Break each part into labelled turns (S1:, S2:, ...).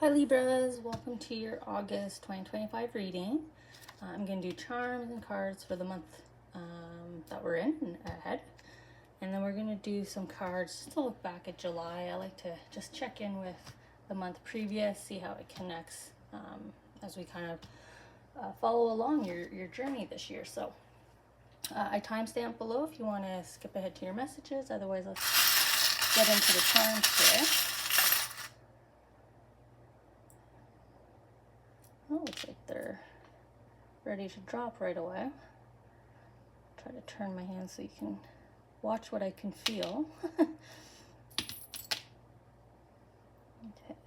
S1: Hi Libras, welcome to your August 2025 reading. I'm going to do charms and cards for the month that we're in and ahead. And then we're going to do some cards just to look back at July. I like to just check in with the month previous, see how it connects as we kind of follow along your journey this year. So I timestamp below if you want to skip ahead to your messages. Otherwise, let's get into the charms here. Oh, looks like they're ready to drop right away. Try to turn my hand so you can watch what I can feel. Okay,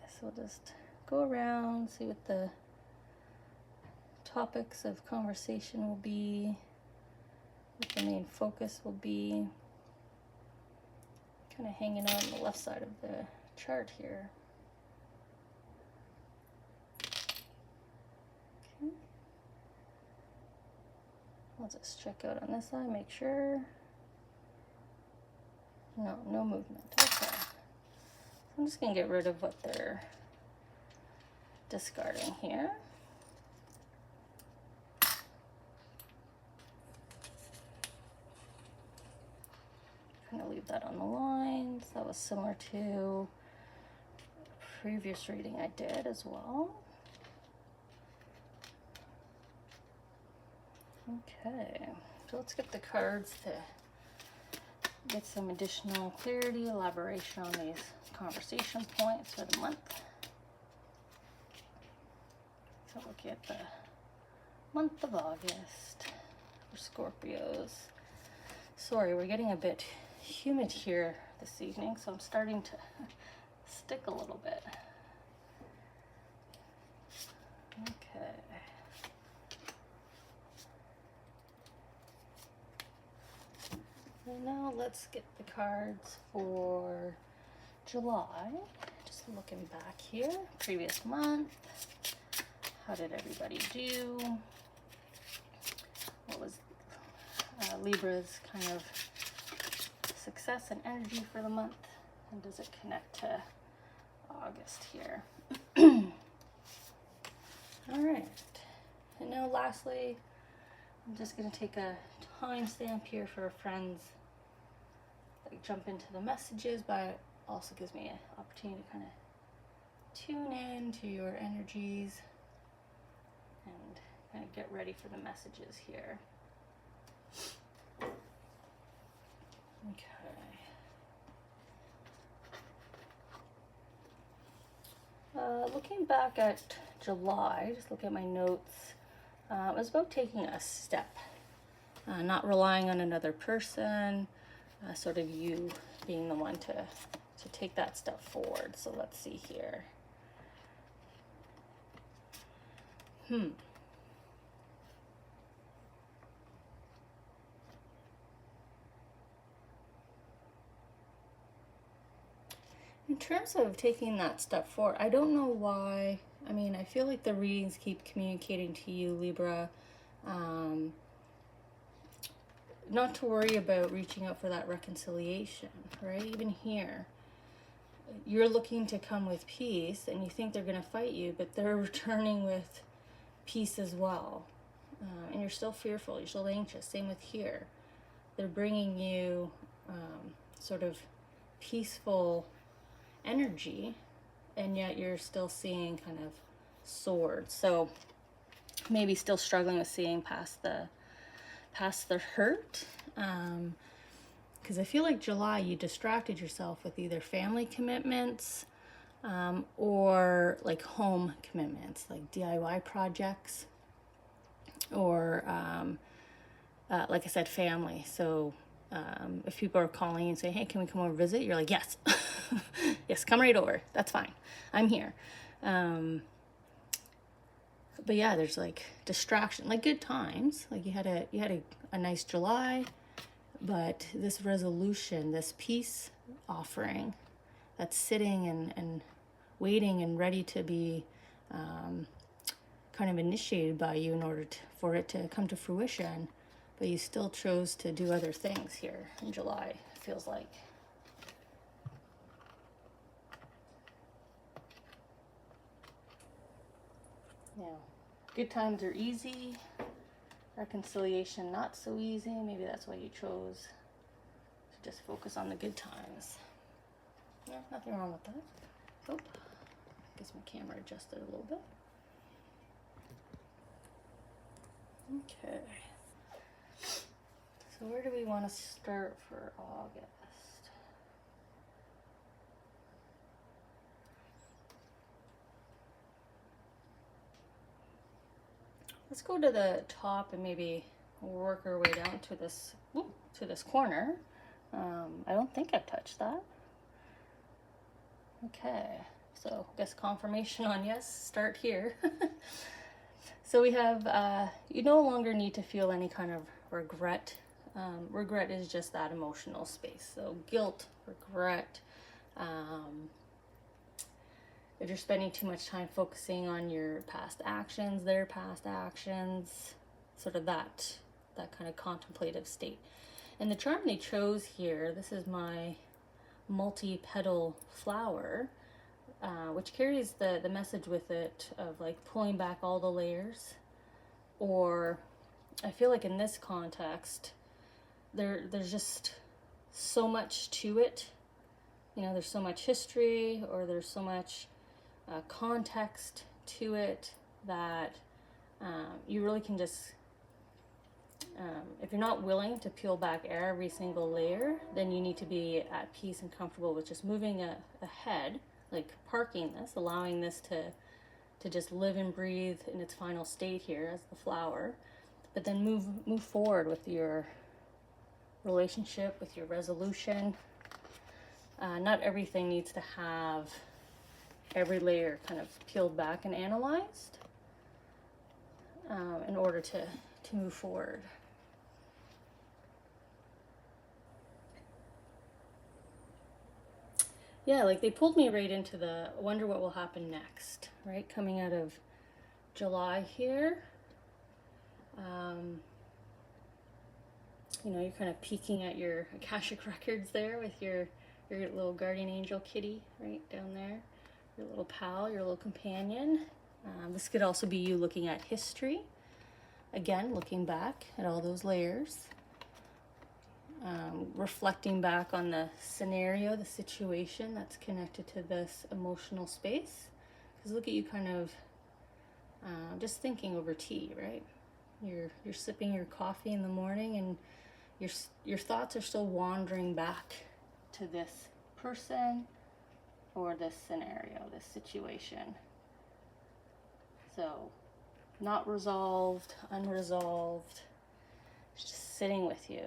S1: so we'll just go around, see what the topics of conversation will be, what the main focus will be. Kind of hanging out on the left side of the chart here. Let's just check out on this side, make sure. No movement. Okay. I'm just going to get rid of what they're discarding here. I'm going to leave that on the lines. That was similar to a previous reading I did as well. Okay, so let's get the cards to get some additional clarity, elaboration on these conversation points for the month. So look at the month of August for Scorpios. Sorry, we're getting a bit humid here this evening, so I'm starting to stick a little bit. Okay. So now let's get the cards for July. Just looking back here, previous month. How did everybody do? What was Libra's kind of success and energy for the month? And does it connect to August here? All right. And now lastly, I'm just going to take a timestamp here for friends that jump into the messages, but it also gives me an opportunity to kind of tune in to your energies and kind of get ready for the messages here. Okay. Looking back at July, just look at my notes. It was about taking a step, not relying on another person, sort of you being the one to take that step forward. So let's see here. In terms of taking that step forward, I don't know why. I mean, I feel like the readings keep communicating to you, Libra, not to worry about reaching out for that reconciliation, right? Even here, you're looking to come with peace and you think they're going to fight you, but they're returning with peace as well. And you're still fearful, you're still anxious. Same with here. They're bringing you sort of peaceful energy, and yet you're still seeing kind of swords. So maybe still struggling with seeing past the hurt, because I feel like July you distracted yourself with either family commitments or like home commitments, like DIY projects, or like I said, family. So if people are calling and saying, hey, can we come over visit? You're like, yes. Yes, come right over. That's fine. I'm here. But yeah, there's like distraction, like good times. Like you had a nice July, but this resolution, this peace offering that's sitting and waiting and ready to be kind of initiated by you in order for it to come to fruition. But you still chose to do other things here in July, it feels like. you know, good times are easy, reconciliation not so easy. Maybe that's why you chose to just focus on the good times. Yeah, nothing wrong with that. Oh, guess my camera adjusted a little bit. Okay. So where do we want to start for August? Let's go to the top and maybe work our way down to this corner. I don't think I've touched that. Okay, so I guess confirmation on yes, start here. So we have, you no longer need to feel any kind of regret. Regret is just that emotional space. So guilt, regret, if you're spending too much time focusing on your past actions, their past actions, sort of that kind of contemplative state. And the charm they chose here, this is my multi-petal flower, which carries the message with it of like pulling back all the layers. Or I feel like in this context, there's just so much to it. You know, there's so much history, or there's so much context to it that you really can just, if you're not willing to peel back every single layer, then you need to be at peace and comfortable with just moving ahead, like parking this, allowing this to just live and breathe in its final state here as the flower, but then move forward with your relationship, with your resolution. Not everything needs to have every layer kind of peeled back and analyzed in order to move forward. Yeah, like they pulled me right into the wonder what will happen next, right? Coming out of July here. You know, you're kind of peeking at your Akashic records there with your little guardian angel kitty right down there. Your little pal, your little companion. This could also be you looking at history. Again, looking back at all those layers. Reflecting back on the scenario, the situation that's connected to this emotional space. Because look at you kind of just thinking over tea, right? You're sipping your coffee in the morning and your thoughts are still wandering back to this person or this scenario, this situation. So, not resolved, unresolved, it's just sitting with you.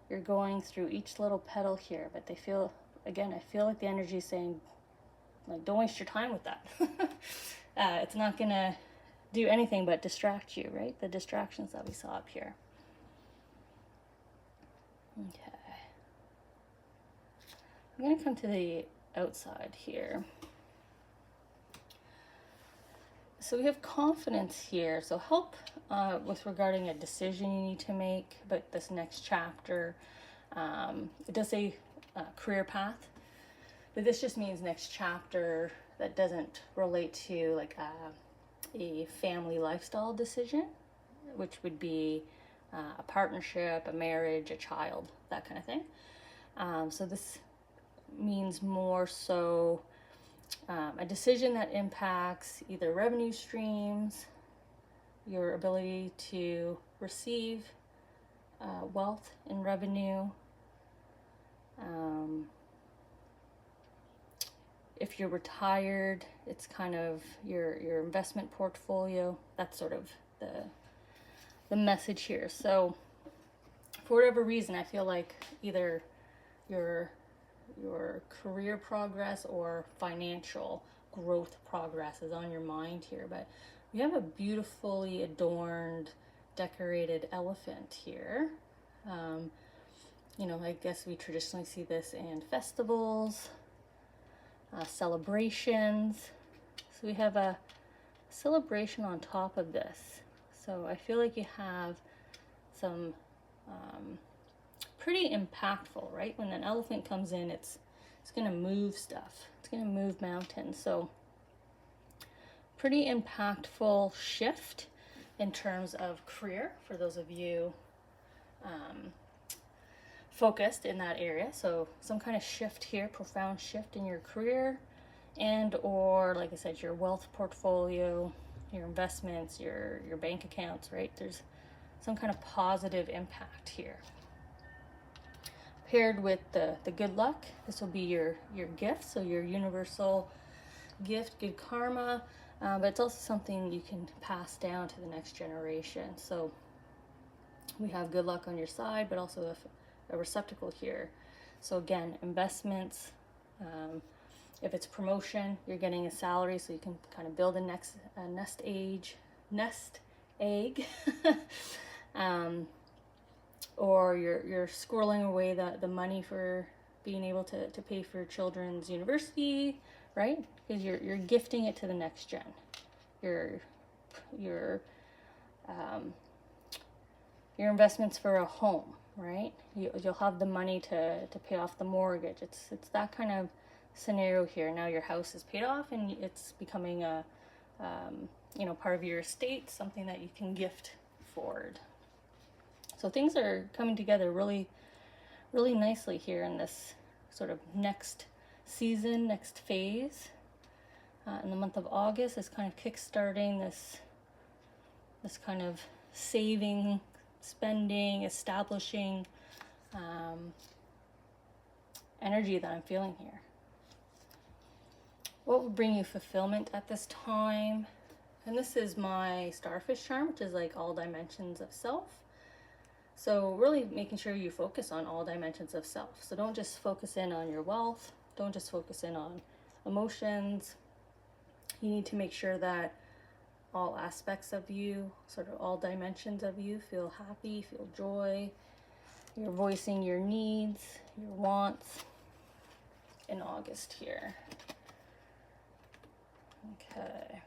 S1: You're going through each little petal here, but I feel like the energy is saying, like, don't waste your time with that. It's not gonna do anything but distract you, right? The distractions that we saw up here. Okay. I'm gonna come to the outside here. So we have confidence here. So help with regarding a decision you need to make about this next chapter. It does say career path, but this just means next chapter that doesn't relate to like a family lifestyle decision, which would be a partnership, a marriage, a child, that kind of thing. So this means more so a decision that impacts either revenue streams, your ability to receive wealth and revenue. If you're retired, it's kind of your investment portfolio. That's sort of the message here. So for whatever reason, I feel like either your career progress or financial growth progress is on your mind here. But we have a beautifully adorned, decorated elephant here. You know, I guess we traditionally see this in festivals, celebrations. So we have a celebration on top of this. So I feel like you have some pretty impactful, right? When an elephant comes in, it's going to move stuff. It's going to move mountains. So pretty impactful shift in terms of career for those of you focused in that area. So some kind of shift here, profound shift in your career, and or like I said, your wealth portfolio, your investments, your bank accounts, right? There's some kind of positive impact here. Paired with the good luck, this will be your gift, so your universal gift, good karma, but it's also something you can pass down to the next generation. So we have good luck on your side, but also a receptacle here. So again, investments, if it's promotion, you're getting a salary, so you can kind of build a nest egg. Or you're squirreling away the money for being able to pay for children's university, right? Because you're gifting it to the next gen. Your investments for a home, right? You'll have the money to pay off the mortgage. It's that kind of scenario here. Now your house is paid off and it's becoming a part of your estate, something that you can gift forward. So things are coming together really, really nicely here in this sort of next season, next phase. In the month of August is kind of kickstarting this kind of saving, spending, establishing energy that I'm feeling here. What would bring you fulfillment at this time? And this is my starfish charm, which is like all dimensions of self. So really making sure you focus on all dimensions of self. So don't just focus in on your wealth. Don't just focus in on emotions. You need to make sure that all aspects of you, sort of all dimensions of you, feel happy, feel joy. You're voicing your needs, your wants in August here. Okay.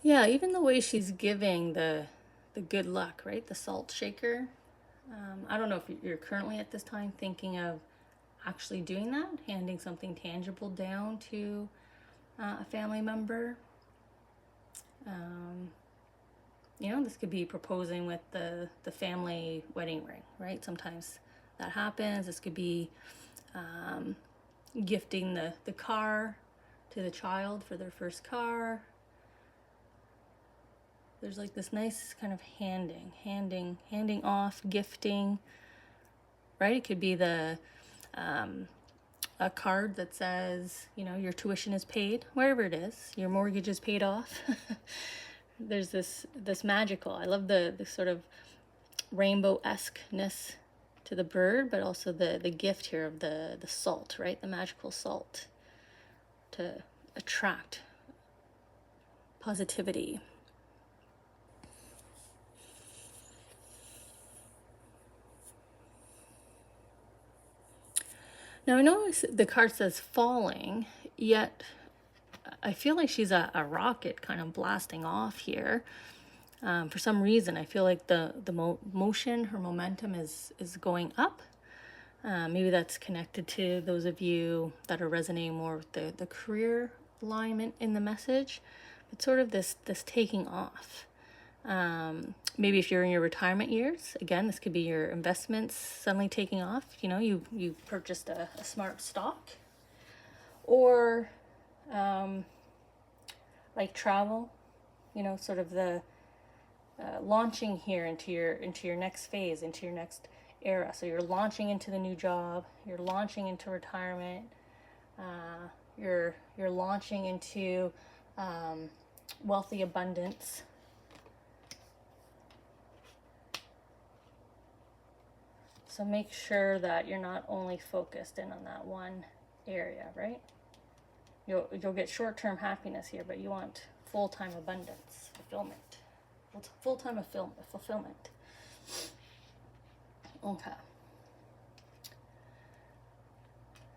S1: Yeah, even the way she's giving the good luck, right? The salt shaker. I don't know if you're currently at this time thinking of actually doing that, handing something tangible down to a family member. This could be proposing with the family wedding ring, right? Sometimes that happens. This could be gifting the car to the child for their first car. There's like this nice kind of handing off, gifting, right? It could be a card that says, your tuition is paid, wherever it is, your mortgage is paid off. There's this magical, I love the sort of rainbow-esque-ness to the bird, but also the gift here of the salt, right? The magical salt to attract positivity. Now I know the card says falling, yet I feel like she's a rocket kind of blasting off here. For some reason, I feel like the motion, her momentum is going up. Maybe that's connected to those of you that are resonating more with the career alignment in the message. It's sort of this taking off. Maybe if you're in your retirement years, again, this could be your investments suddenly taking off. You purchased a smart stock, or like travel. Sort of the launching here into your next phase, into your next era. So you're launching into the new job. You're launching into retirement. You're launching into wealthy abundance. So make sure that you're not only focused in on that one area, right? You'll get short-term happiness here, but you want full-time abundance, fulfillment. Full-time fulfillment. Okay.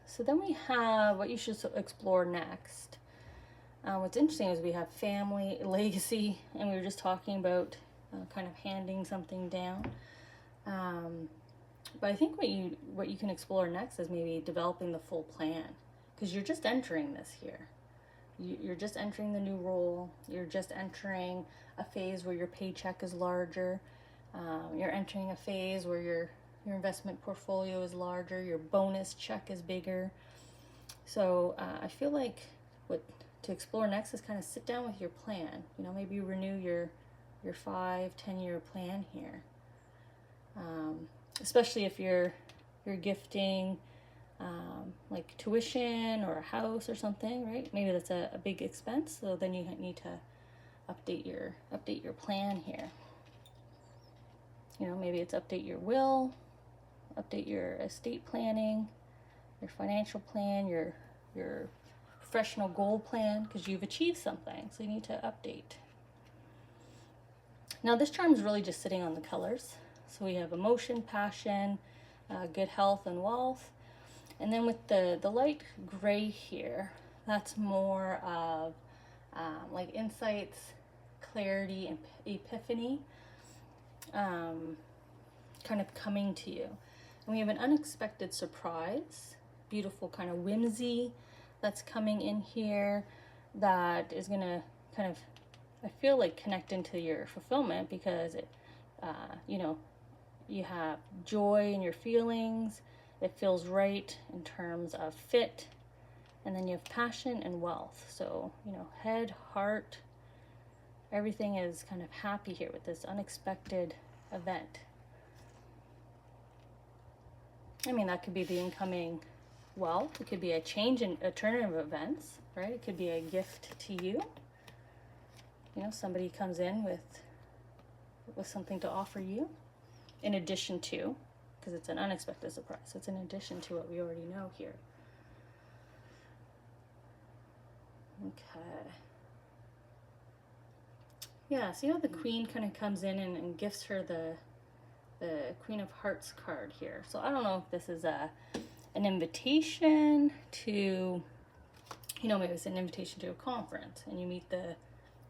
S1: So then we have what you should explore next. What's interesting is we have family, legacy, and we were just talking about kind of handing something down. But I think what you can explore next is maybe developing the full plan, because you're just entering this here. You're just entering the new role. You're just entering a phase where your paycheck is larger. You're entering a phase where your investment portfolio is larger. Your bonus check is bigger. So I feel like what to explore next is kind of sit down with your plan. You know, maybe renew your 5-10 year plan here. Especially if you're gifting like tuition or a house or something, right? Maybe that's a big expense, so then you need to update your plan here. You know, maybe it's update your will, update your estate planning, your financial plan, your professional goal plan, because you've achieved something, so you need to update. Now this charm is really just sitting on the colors. So we have emotion, passion, good health and wealth. And then with the light gray here, that's more of like insights, clarity, and epiphany kind of coming to you. And we have an unexpected surprise, beautiful kind of whimsy that's coming in here that is going to kind of, I feel like, connect into your fulfillment, because it, you know, you have joy in your feelings. It feels right in terms of fit. And then you have passion and wealth. So, you know, head, heart, everything is kind of happy here with this unexpected event. I mean, that could be the incoming wealth. It could be a change in a turn of events, right? It could be a gift to you. You know, somebody comes in with something to offer you, in addition to, because it's an unexpected surprise. It's in addition to what we already know here. Okay. Yeah, see how the Queen kind of comes in and gifts her the Queen of Hearts card here. So I don't know if this is an invitation to, you know, maybe it's an invitation to a conference, and you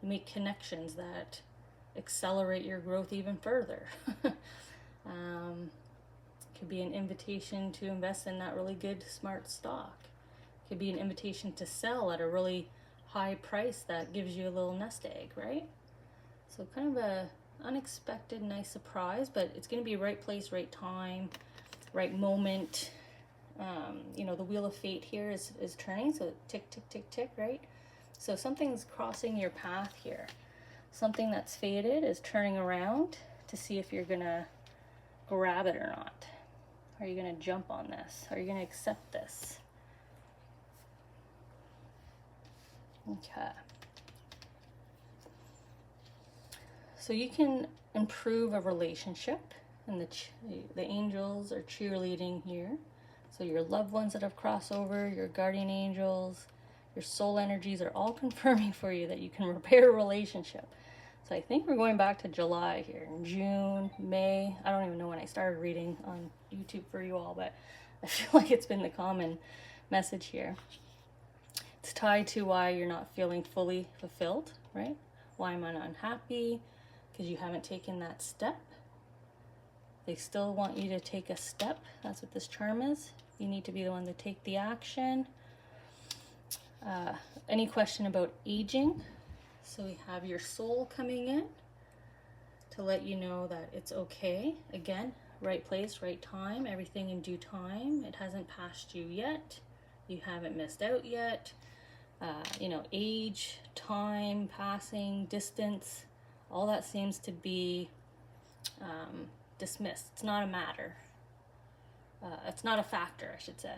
S1: make connections that accelerate your growth even further. Could be an invitation to invest in that really good, smart stock. Could be an invitation to sell at a really high price that gives you a little nest egg, right? So kind of a unexpected, nice surprise, but it's going to be right place, right time, right moment. You know, the wheel of fate here is turning, so tick, tick, tick, tick, right? So something's crossing your path here. Something that's faded is turning around to see if you're going to grab it or not. Are you going to jump on this? Are you going to accept this? Okay. So you can improve a relationship, and the angels are cheerleading here. So your loved ones that have crossed over, your guardian angels, your soul energies are all confirming for you that you can repair a relationship. So I think we're going back to July here, in June, May. I don't even know when I started reading on YouTube for you all, but I feel like it's been the common message here. It's tied to why you're not feeling fully fulfilled, right? Why am I not unhappy? Because you haven't taken that step. They still want you to take a step. That's what this charm is. You need to be the one to take the action. Any question about aging? So we have your soul coming in to let you know that it's okay. Again, right place, right time, everything in due time. It hasn't passed you yet. You haven't missed out yet. You know, age, time, passing, distance, all that seems to be dismissed. It's not a matter. It's not a factor, I should say.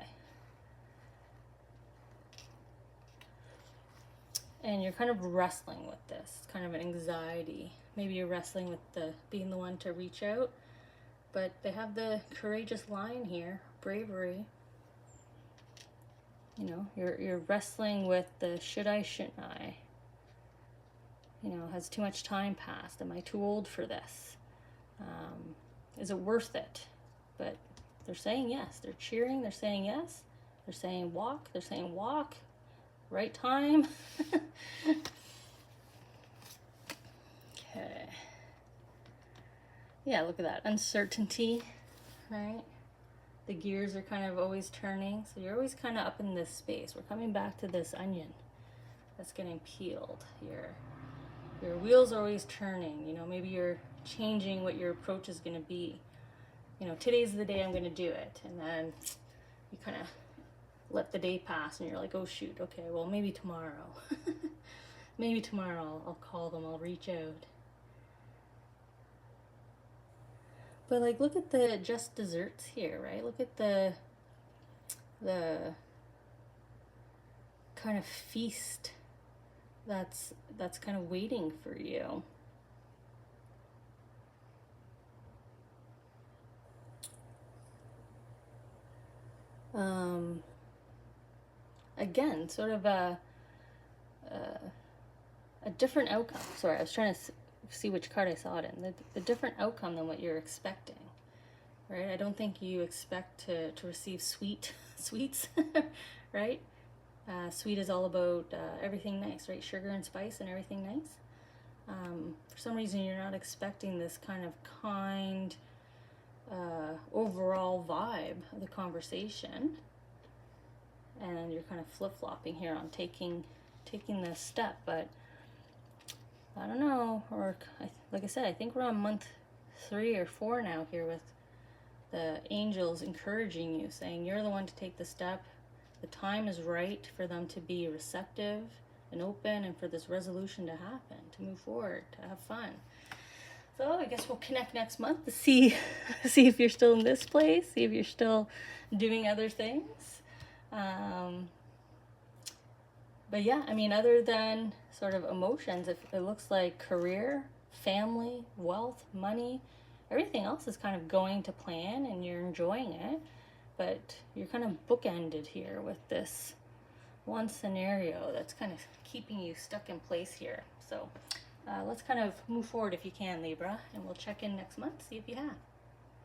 S1: And you're kind of wrestling with this. It's kind of an anxiety. Maybe you're wrestling with being the one to reach out. But they have the courageous line here, bravery. You know, you're wrestling with the should I, shouldn't I? You know, has too much time passed? Am I too old for this? Is it worth it? But they're saying yes. They're cheering. They're saying yes. They're saying walk. They're saying walk. Right time. Okay. Yeah, look at that. Uncertainty, right? The gears are kind of always turning, so you're always kind of up in this space. We're coming back to this onion that's getting peeled. Your wheels are always turning. You know, maybe you're changing what your approach is going to be. You know, today's the day I'm going to do it, and then you kind of let the day pass, and you're like, oh shoot, okay, well maybe tomorrow. Maybe tomorrow I'll call them, I'll reach out. But like, look at the just desserts here, right? Look at the kind of feast that's kind of waiting for you. Again, sort of a different outcome. Sorry, I was trying to see which card I saw it in. The different outcome than what you're expecting, right? I don't think you expect to receive sweets, right? Sweet is all about everything nice, right? Sugar and spice and everything nice. For some reason, you're not expecting this kind of kind, overall vibe of the conversation, and you're kind of flip-flopping here on taking this step. But I don't know, or like I said, I think we're on month 3 or 4 now here with the angels encouraging you, saying you're the one to take the step. The time is right for them to be receptive and open, and for this resolution to happen, to move forward, to have fun. So I guess we'll connect next month to see if you're still in this place, see if you're still doing other things. But yeah, I mean, other than sort of emotions, it looks like career, family, wealth, money, everything else is kind of going to plan and you're enjoying it. But you're kind of bookended here with this one scenario that's kind of keeping you stuck in place here. So let's kind of move forward if you can, Libra, and we'll check in next month, see if you have.